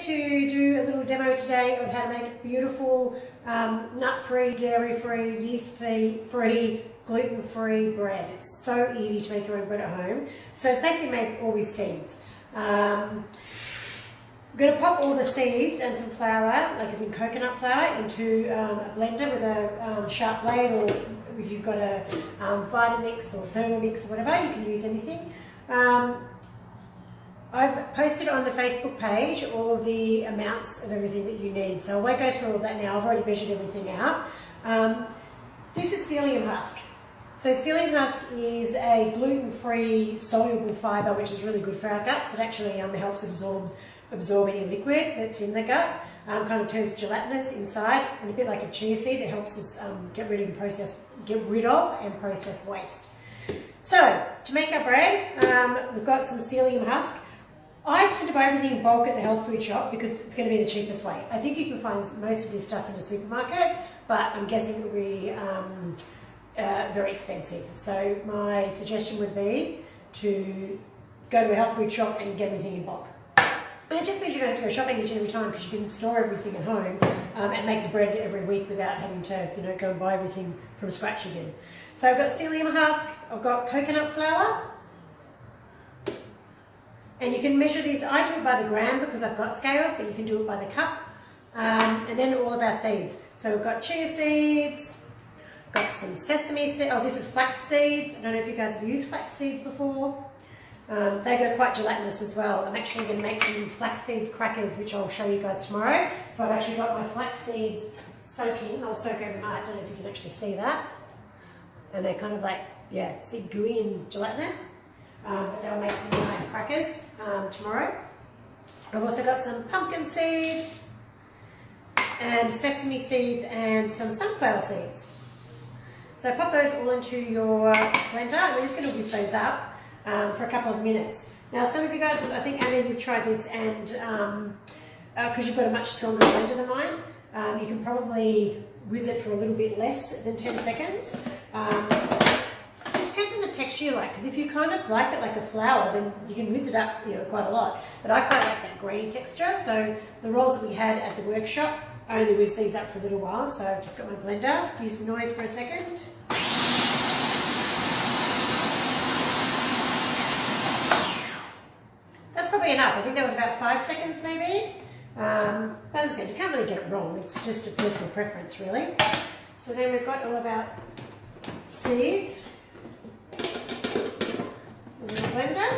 here to do a little demo today of how to make beautiful nut-free, dairy-free, yeast-free, gluten-free bread. It's so easy to make your own bread at home. So it's basically made all with seeds. I'm going to pop all the seeds and some flour, like as in coconut flour, into a blender with a sharp blade, or if you've got a Vitamix or Thermomix or whatever, you can use anything. I've posted on the Facebook page all the amounts of everything that you need, so I won't go through all that now. I've already measured everything out. This is psyllium husk. So psyllium husk is a gluten-free soluble fibre which is really good for our guts. It actually helps absorb any liquid that's in the gut, kind of turns gelatinous inside, and a bit like a chia seed, it helps us get rid of and process waste. So to make our bread, we've got some psyllium husk. I tend to buy everything in bulk at the health food shop because it's going to be the cheapest way. I think you can find most of this stuff in a supermarket, but I'm guessing it will be very expensive. So my suggestion would be to go to a health food shop and get everything in bulk. And it just means you don't have to go shopping each and every time, because you can store everything at home and make the bread every week without having to go and buy everything from scratch again. So I've got psyllium husk, I've got coconut flour, and you can measure these. I do it by the gram because I've got scales, but you can do it by the cup. And then all of our seeds. So we've got chia seeds, got some sesame seeds. Oh, this is flax seeds. I don't know if you guys have used flax seeds before. They go quite gelatinous as well. I'm actually going to make some flaxseed crackers, which I'll show you guys tomorrow. So I've actually got my flax seeds soaking. I'll soak overnight. I don't know if you can actually see that. And they're kind of like, yeah, see, gooey and gelatinous. But they'll make really nice crackers tomorrow. I've also got some pumpkin seeds and sesame seeds and some sunflower seeds. So pop those all into your blender. We're just going to whisk those up for a couple of minutes. Now, some of you guys, I think Anna, you've tried this, and because you've got a much stronger blender than mine, you can probably whiz it for a little bit less than 10 seconds. It just depends on the texture you like, because if you kind of like it like a flour, then you can whiz it up quite a lot. But I quite like that grainy texture, so the rolls that we had at the workshop, I only whizzed these up for a little while, so I've just got my blender. Excuse the noise for a second. Enough. I think that was about 5 seconds maybe. As I said, you can't really get it wrong. It's just a personal preference, really. So then we've got all of our seeds in the blender.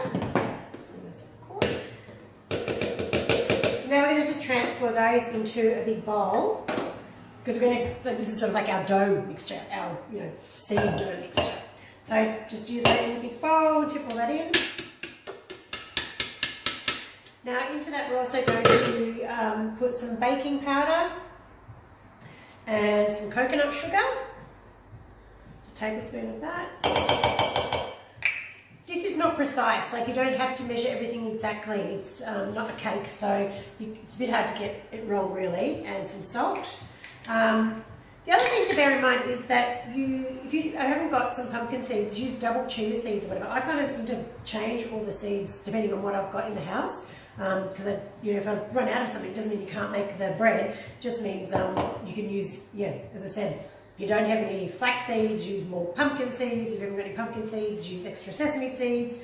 Now we're going to just transfer those into a big bowl, because we're going to, this is sort of like our dough mixture, our seed dough mixture. So just use that in a big bowl, tip all that in. Now into that we're also going to put some baking powder and some coconut sugar, just a tablespoon of that. This is not precise, like you don't have to measure everything exactly, it's not a cake, so it's a bit hard to get it wrong really, and some salt. The other thing to bear in mind is that if you haven't got some pumpkin seeds, use double chia seeds or whatever. I kind of interchange all the seeds depending on what I've got in the house. Because if I run out of something, it doesn't mean you can't make the bread. It just means you can use, as I said, if you don't have any flax seeds, use more pumpkin seeds. If you haven't got any pumpkin seeds, use extra sesame seeds.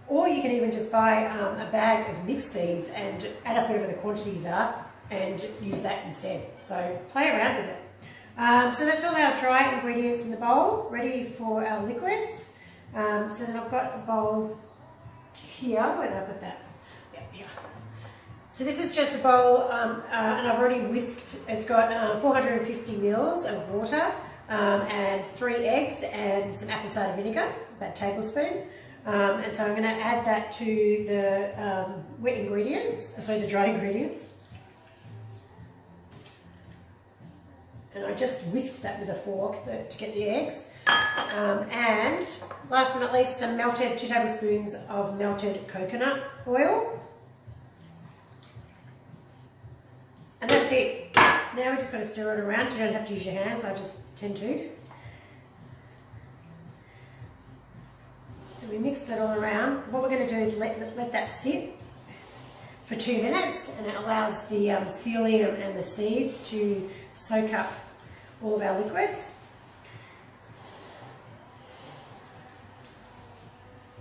Or you can even just buy a bag of mixed seeds and add up whatever the quantities are and use that instead. So play around with it. So that's all our dry ingredients in the bowl, ready for our liquids. So then I've got a bowl here. Where did I put that? So this is just a bowl, and I've already whisked. It's got 450 mils of water and 3 eggs and some apple cider vinegar, about a tablespoon. And so I'm going to add that to the the dry ingredients. And I just whisked that with a fork to get the eggs. And last but not least, some 2 tablespoons of melted coconut oil. And that's it. Now we're just going to stir it around. You don't have to use your hands, I just tend to. And we mix that all around. What we're going to do is let that sit for 2 minutes, and it allows the psyllium and the seeds to soak up all of our liquids.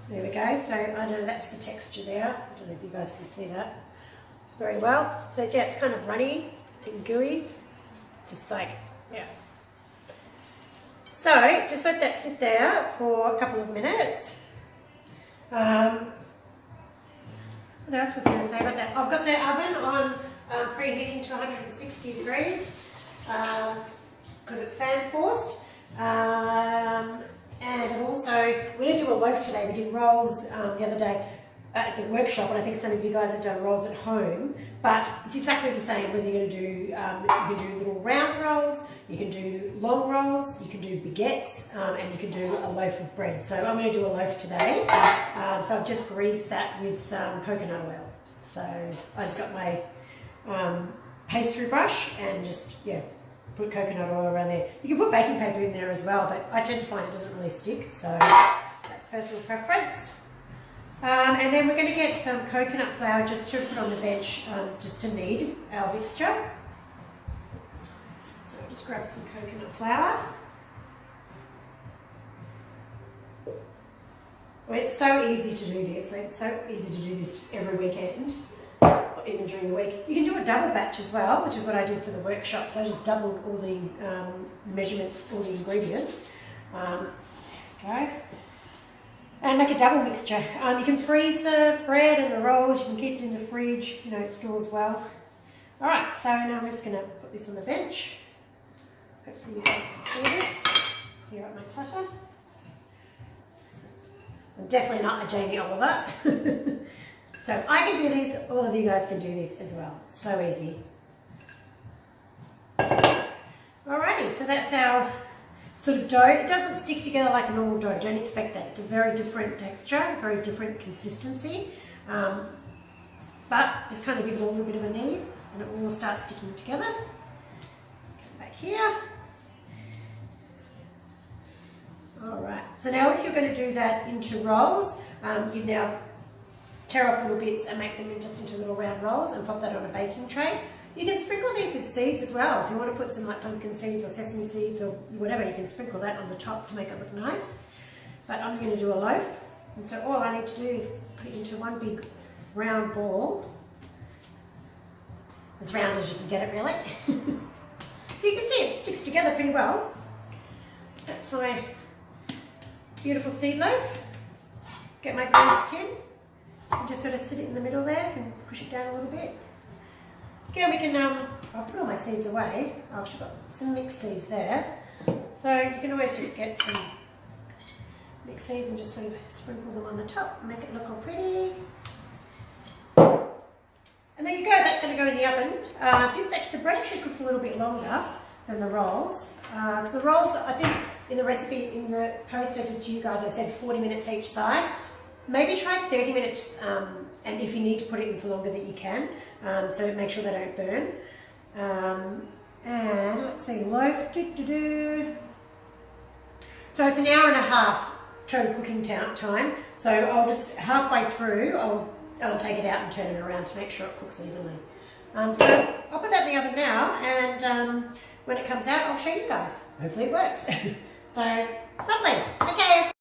There we go, so I don't know, that's the texture there. I don't know if you guys can see that very well. So yeah, it's kind of runny and gooey, just like, yeah. So just let that sit there for a couple of minutes. What else was I going to say about that? I've got the oven on preheating to 160 degrees because it's fan forced. And I've also, we're going to do a loaf today. We did rolls the other day at the workshop, and I think some of you guys have done rolls at home, but it's exactly the same whether you're going to do, you can do little round rolls, you can do long rolls, you can do baguettes, and you can do a loaf of bread. So I'm going to do a loaf today. So I've just greased that with some coconut oil. So I just got my pastry brush and just, yeah, put coconut oil around there. You can put baking paper in there as well, but I tend to find it doesn't really stick, so that's personal preference. And then we're going to get some coconut flour just to put on the bench, just to knead our mixture. So I'll just grab some coconut flour. Well, it's so easy to do this. It's so easy to do this every weekend, or even during the week. You can do a double batch as well, which is what I did for the workshop. So I just doubled all the measurements, all the ingredients. Okay. And make a double mixture. You can freeze the bread and the rolls, you can keep it in the fridge, you know, it stores well. Alright, so now I'm just going to put this on the bench. Hopefully you guys can see this. Here at my clutter. I'm definitely not a Jamie Oliver. So I can do this, all of you guys can do this as well. So easy. Alrighty, so that's our sort of dough. It doesn't stick together like a normal dough, don't expect that. It's a very different texture, very different consistency, but just kind of give it a little bit of a knead and it will start sticking together. Come back here. Alright, so now if you're going to do that into rolls, you now tear off little bits and make them just into little round rolls and pop that on a baking tray. You can sprinkle these with seeds as well. If you want to put some like pumpkin seeds or sesame seeds or whatever, you can sprinkle that on the top to make it look nice. But I'm going to do a loaf. And so all I need to do is put it into one big round ball. As round as you can get it, really. So you can see it sticks together pretty well. That's my beautiful seed loaf. Get my grease tin and just sort of sit it in the middle there and push it down a little bit. Yeah, we can, I'll put all my seeds away. Oh, I've got some mixed seeds there. So you can always just get some mixed seeds and just sort of sprinkle them on the top and make it look all pretty. And there you go, that's going to go in the oven. The bread actually cooks a little bit longer than the rolls. Because the rolls, I think in the recipe, in the post I did to you guys, I said 40 minutes each side. Maybe try 30 minutes, and if you need to put it in for longer, that you can. So make sure they don't burn. And let's see, loaf. So it's an hour and a half total cooking time. So I'll just halfway through, I'll take it out and turn it around to make sure it cooks evenly. So I'll put that in the oven now, and when it comes out, I'll show you guys. Hopefully it works. So lovely. Okay.